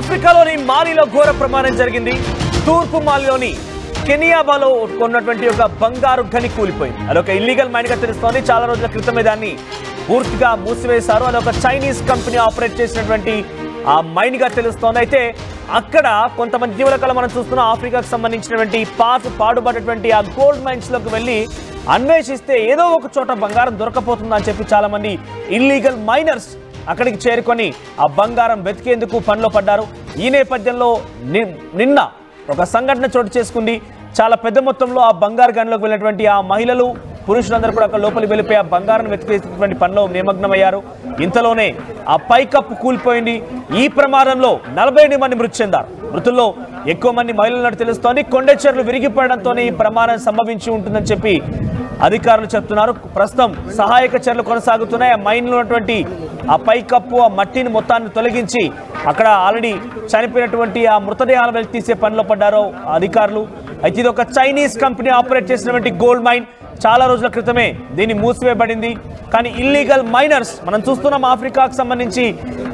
ఆఫ్రికాలోని మాలిలో ఘోర ప్రమాదం జరిగింది. తూర్పు మాలిలోని కెనియాబాలో ఉన్నటువంటి ఒక బంగారు గని కూలిపోయింది. అదొక ఇల్లీగల్ మైన్ గా తెలుస్తోంది. చాలా రోజుల క్రితమే దాన్ని పూర్తిగా మూసివేశారు. అదొక చైనీస్ కంపెనీ ఆపరేట్ చేసినటువంటి ఆ మైన్ గా తెలుస్తోంది. అయితే అక్కడ కొంతమంది జీవనకళ మనం చూస్తున్న ఆఫ్రికాకు సంబంధించినటువంటి పాడుబడినటువంటి ఆ గోల్డ్ మైన్స్ లోకి వెళ్ళి అన్వేషిస్తే ఏదో ఒక చోట బంగారం దొరకపోతుందని చెప్పి చాలా మంది ఇల్లీగల్ మైనర్స్ అక్కడికి చేరుకొని ఆ బంగారం వెతికేందుకు పనిలో పడ్డారు. ఈ నేపథ్యంలో నిన్న ఒక సంఘటన చోటు చేసుకుంది. చాలా పెద్ద మొత్తంలో ఆ బంగారు గనిలోకి వెళ్ళినటువంటి ఆ మహిళలు పురుషులందరూ కూడా అక్కడ లోపలికి వెళ్ళిపోయి ఆ బంగారం వెతికేటువంటి పనిలో నిమగ్నమయ్యారు. ఇంతలోనే ఆ పైకప్పు కూలిపోయింది. ఈ ప్రమాదంలో 48 మంది మృతి చెందారు. మృతుల్లో ఎక్కువ మంది మహిళలు తెలుస్తోంది. కొండచెర్లు విరిగిపడడంతోనే ఈ ప్రమాదం సంభవించి ఉంటుందని చెప్పి అధికారులు చెప్తున్నారు. ప్రస్తుతం సహాయక చర్యలు కొనసాగుతున్నాయి. ఆ మైన్లో ఉన్నటువంటి ఆ పైకప్పు ఆ మట్టిని మొత్తాన్ని తొలగించి అక్కడ ఆల్రెడీ చనిపోయినటువంటి ఆ మృతదేహాలను వెలికి తీసే పనిలో పడ్డారు అధికారులు. అయితే ఇది ఒక చైనీస్ కంపెనీ ఆపరేట్ చేసినటువంటి గోల్డ్ మైన్. చాలా రోజుల క్రితమే దీన్ని మూసివేయబడింది. కానీ ఇల్లీగల్ మైనర్స్ మనం చూస్తున్నాం. ఆఫ్రికాకు సంబంధించి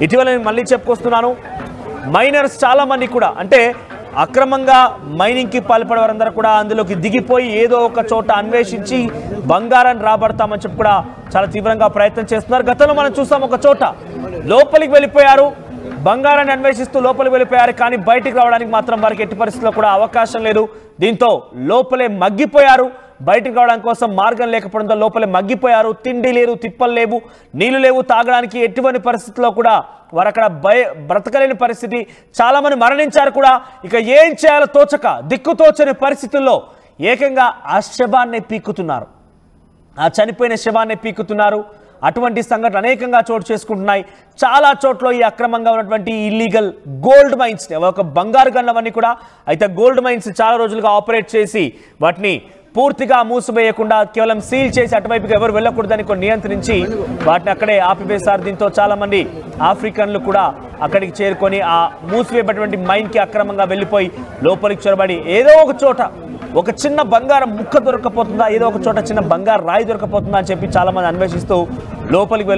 ఇటీవల నేను మళ్ళీ చెప్పుకొస్తున్నాను, మైనర్స్ చాలా మంది కూడా అంటే అక్రమంగా మైనింగ్కి పాల్పడే వారందరూ కూడా అందులోకి దిగిపోయి ఏదో ఒక చోట అన్వేషించి బంగారాన్ని రాబడతామని చెప్పి కూడా చాలా తీవ్రంగా ప్రయత్నం చేస్తున్నారు. గతంలో మనం చూసాం, ఒక చోట లోపలికి వెళ్ళిపోయారు, బంగారాన్ని అన్వేషిస్తూ లోపలికి వెళ్ళిపోయారు. కానీ బయటికి రావడానికి మాత్రం వారికి ఎట్టి పరిస్థితుల్లో కూడా అవకాశం లేదు. దీంతో లోపలే మగ్గిపోయారు. బయటకు రావడం కోసం మార్గం లేకపోవడంతో లోపలే మగ్గిపోయారు. తిండి లేదు, తిప్పలు లేవు, నీళ్లు లేవు, తాగడానికి ఎటువంటి పరిస్థితుల్లో కూడా వారు అక్కడ బ్రతకలేని పరిస్థితి. చాలా మంది మరణించారు కూడా. ఇక ఏం చేయాలో తోచక దిక్కుతోచని పరిస్థితుల్లో ఏకంగా ఆ శవాన్ని పీక్కుతున్నారు, ఆ చనిపోయిన శవాన్ని పీక్కుతున్నారు. అటువంటి సంఘటనలు అనేకంగా చోటు చేసుకుంటున్నాయి. చాలా చోట్ల ఈ అక్రమంగా ఉన్నటువంటి ఇల్లీగల్ గోల్డ్ మైన్స్, ఒక బంగారు గనులవన్నీ కూడా అయితే గోల్డ్ మైన్స్ చాలా రోజులుగా ఆపరేట్ చేసి వాటిని పూర్తిగా మూసివేయకుండా కేవలం సీల్ చేసి అటువైపుకి ఎవరు వెళ్ళకూడదని కొన్ని నియంత్రించి వాటిని అక్కడే ఆపివేశారు. దీంతో చాలా మంది ఆఫ్రికన్లు కూడా అక్కడికి చేరుకొని ఆ మూసివేయబడినటువంటి మైన్కి అక్రమంగా వెళ్ళిపోయి లోపలికి చొరబడి ఏదో ఒక చోట ఒక చిన్న బంగారం ముక్క దొరకపోతుందా, ఏదో ఒక చోట చిన్న బంగారు రాయి దొరకపోతుందా అని చెప్పి చాలా మంది అన్వేషిస్తూ లోపలికి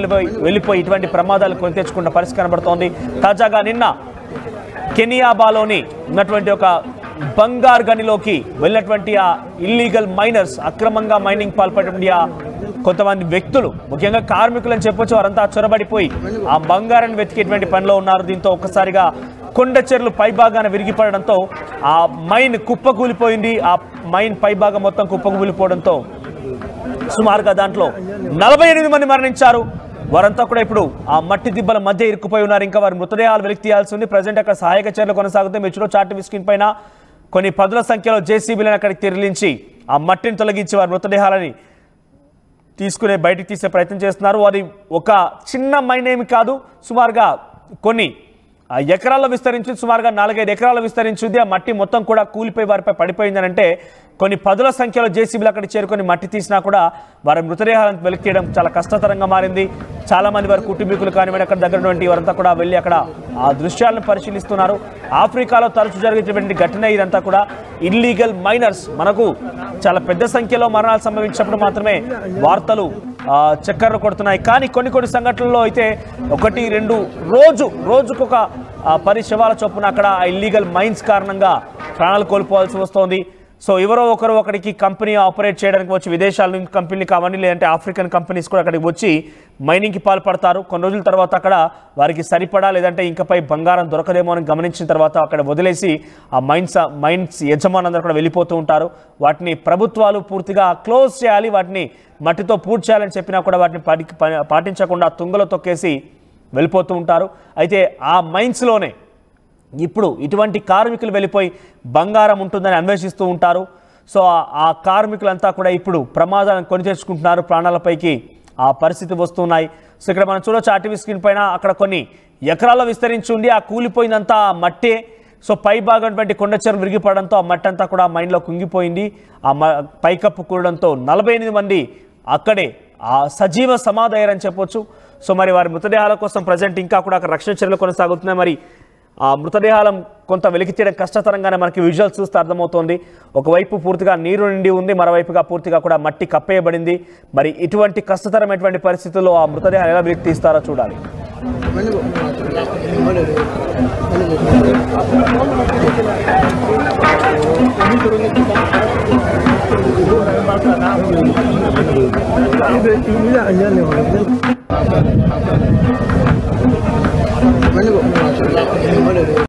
వెళ్ళిపోయి ఇటువంటి ప్రమాదాలు కొని తెచ్చుకున్న పరిస్థితి కనబడుతోంది. తాజాగా నిన్న కెనియాబాలోని ఉన్నటువంటి ఒక బంగారు గనిలోకి వెళ్ళినటువంటి ఆ ఇల్లీగల్ మైనర్స్, అక్రమంగా మైనింగ్ పాల్పడినటువంటి ఆ కొంతమంది వ్యక్తులు, ముఖ్యంగా కార్మికులు అని చెప్పొచ్చు, వారంతా చొరబడిపోయి ఆ బంగారాన్ని వెతికేటువంటి పనిలో ఉన్నారు. దీంతో ఒక్కసారిగా కొండచెర్లు పైభాగాన విరిగిపడడంతో ఆ మైన్ కుప్పకూలిపోయింది. ఆ మైన్ పైభాగం మొత్తం కుప్పకూలిపోవడంతో సుమారుగా దాంట్లో 48 మంది మరణించారు. వారంతా కూడా ఇప్పుడు ఆ మట్టి దిబ్బల మధ్య ఇరుక్కుపోయి ఉన్నారు. ఇంకా వారి మృతదేహాలు వెలికి తీయాల్సి ఉంది. ప్రజెంట్ అక్కడ సహాయక చర్యలు కొనసాగుతాయి. మెచ్చులో చార్ట్ స్క్రీన్ పైన కొన్ని పదుల సంఖ్యలో జేసీబీలను అక్కడికి తరలించి ఆ మట్టిని తొలగించి వారి మృతదేహాలని బయటికి తీసే ప్రయత్నం చేస్తున్నారు. అది ఒక చిన్న మైన్ ఏమి కాదు, సుమారుగా కొన్ని ఎకరాల్లో విస్తరించి సుమారుగా 4-5 ఎకరాల్లో విస్తరించింది. ఆ మట్టి మొత్తం కూడా కూలిపోయి వారిపై పడిపోయిందని అంటే కొన్ని పదుల సంఖ్యలో జేసీబీలు అక్కడ చేరుకొని మట్టి తీసినా కూడా వారి మృతదేహాలను వెలికి తీయడం చాలా కష్టతరంగా మారింది. చాలా మంది వారి కుటుంబీకులు కానివ్వండి, అక్కడ దగ్గరటువంటి వారంతా కూడా వెళ్ళి అక్కడ ఆ దృశ్యాలను పరిశీలిస్తున్నారు. ఆఫ్రికాలో తరచు జరిగేటువంటి ఘటన ఇదంతా కూడా. ఇల్లీగల్ మైనర్స్ మనకు చాలా పెద్ద సంఖ్యలో మరణాలు సంభవించినప్పుడు మాత్రమే వార్తలు చక్కర్లు కొడుతున్నాయి. కానీ కొన్ని సంఘటనల్లో అయితే 1-2 రోజుకొక 10 శవాల చొప్పున అక్కడ ఇల్లీగల్ మైన్స్ కారణంగా ప్రాణాలు కోల్పోవాల్సి వస్తోంది. సో ఎవరో ఒకరు అక్కడికి కంపెనీ ఆపరేట్ చేయడానికి వచ్చి విదేశాల నుంచి కంపెనీలు కావాలి, లేదంటే ఆఫ్రికన్ కంపెనీస్ కూడా అక్కడికి వచ్చి మైనింగ్కి పాల్పడతారు. కొన్ని రోజుల తర్వాత అక్కడ వారికి సరిపడా లేదంటే ఇంకపై బంగారం దొరకదేమో అని గమనించిన తర్వాత అక్కడ వదిలేసి ఆ మైన్స్ యజమానులందరూ కూడా వెళ్ళిపోతూ ఉంటారు. వాటిని ప్రభుత్వాలు పూర్తిగా క్లోజ్ చేయాలి, వాటిని మట్టితో పూర్తి చేయాలని చెప్పినా కూడా వాటిని పాటించకుండా తుంగలో తొక్కేసి వెళ్ళిపోతూ ఉంటారు. అయితే ఆ మైన్స్లోనే ఇప్పుడు ఇటువంటి కార్మికులు వెళ్ళిపోయి బంగారం ఉంటుందని అన్వేషిస్తూ ఉంటారు. సో ఆ కార్మికులంతా కూడా ఇప్పుడు ప్రమాదాలను కొని తెచ్చుకుంటున్నారు. ప్రాణాలపైకి ఆ పరిస్థితి వస్తున్నాయి. సో ఇక్కడ మనం చూడొచ్చు ఆర్టీవీ స్క్రీన్ పైన అక్కడ కొన్ని ఎకరాల్లో విస్తరించి ఉండి ఆ కూలిపోయిందంతా మట్టే. సో పై భాగం కొండచెరువు విరిగిపడడంతో ఆ మట్టి అంతా కూడా మైండ్లో కుంగిపోయింది. ఆ పైకప్పు కూడడంతో 48 మంది అక్కడే ఆ సజీవ సమాధయ్యారని చెప్పొచ్చు. సో మరి వారి మృతదేహాల కోసం ప్రజెంట్ ఇంకా కూడా అక్కడ రక్షణ చర్యలు కొనసాగుతున్నాయి. మరి ఆ మృతదేహాలం కొంత వెలికి తీయడం కష్టతరంగానే మనకి విజువల్స్ చూస్తే అర్థమవుతోంది. ఒకవైపు పూర్తిగా నీరు నిండి ఉంది, మరోవైపుగా పూర్తిగా కూడా మట్టి కప్పేయబడింది. మరి ఇటువంటి కష్టతరమైనటువంటి పరిస్థితుల్లో ఆ మృతదేహాలు ఎలా వెలికి తీస్తారో చూడాలి. Ini